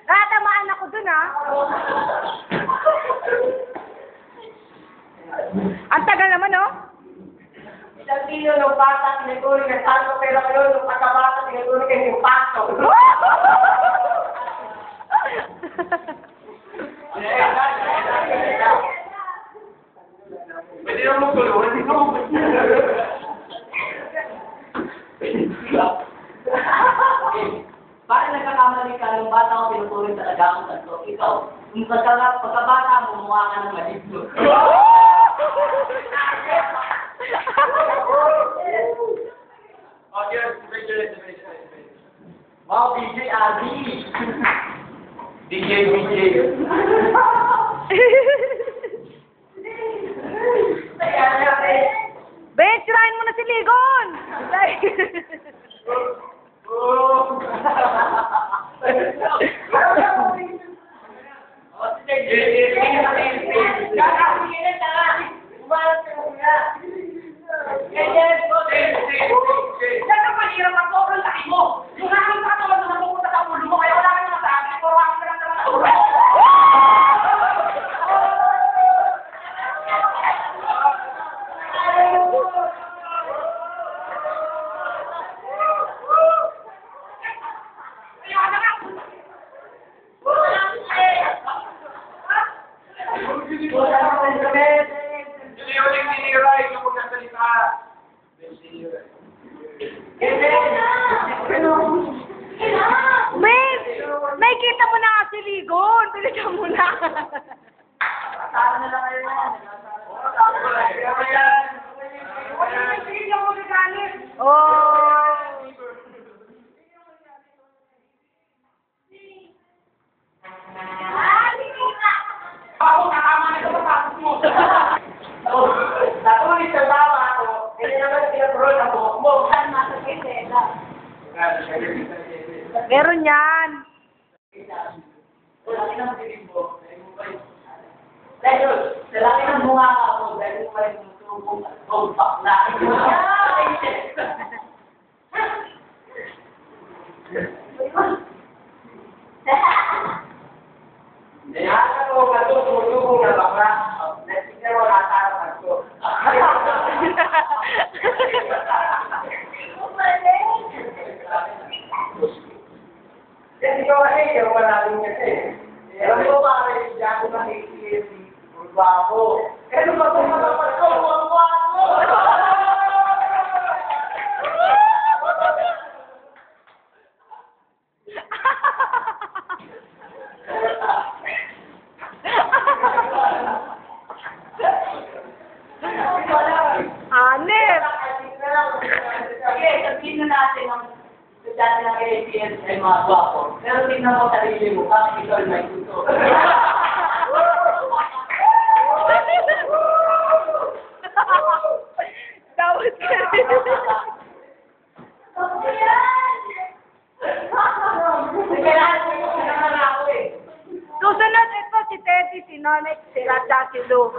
Natamaan ako dun, ha? Ang tagal naman, oh. Isang kilo ng bata, tinaguri ng santo, pero ngayon, nung pagkabata, tinaguri kayo yung pasto. Pwede naman magtulungan, hindi mo. Bakit nagkakamali ka ng bata ko tinutuloy talaga ang santo? Ikaw, yung pagkabata mo, mukha ka ng maligno. Oh, yes, DJ. Wow, DJ Adi! DJ. Ben, sirahin mo na si Ligon! Oh! Ben, nakikita mo na si Ligon. Pilitan mo na. Tara na lang kayo yan. Oh. Ako, nakama na ito matapos mo. Natuloy sa baba ako, hindi naman pinapurol ang buhok mo. Saan masakit sila? Meron yan. Laki ng piling mo. Dahil, sa laki ng bunga ako, dahil mo pa rin tutubong at tumpak na. Kaya ako, matutubong na bakla. Nasigyan mo na tarap ako. Kasi ikaw kasi, yung maraming kasi. Alam mo ba, hindi ako nakikita urba ako. Ano ba kung matapat ko? Urba ako! Hanep. Sige, sabihin na natin ang dati ng APS ay mga gwapo. Pero tingnan mo sarili mo, bakit ikaw ay may gusto? Tawad ka rin. Susunod ito si Teddy, si Nonek, si Raja, si Lou.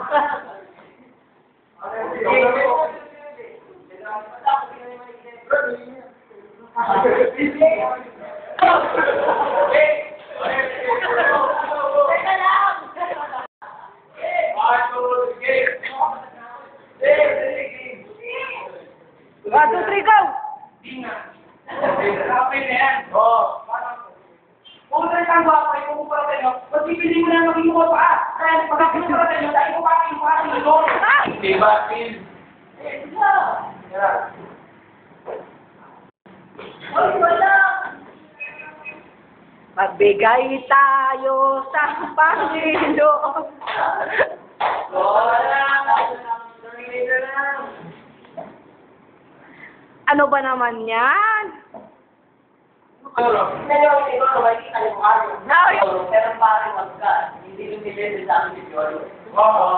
One, two, three, go! Kung saan ang gwapo, ay kukumpara sa inyo, pagpipili mo na maging mukha pa. Dahil pagkakumpara sa inyo, dahil kumpara yung mukha sa inyo. Diba, Phil? Ay, wala. Magbigay tayo sa Panginoon. Ano ba naman yan? Pero parang magka, hindi lumilin sa amin ni Jolo. Oo.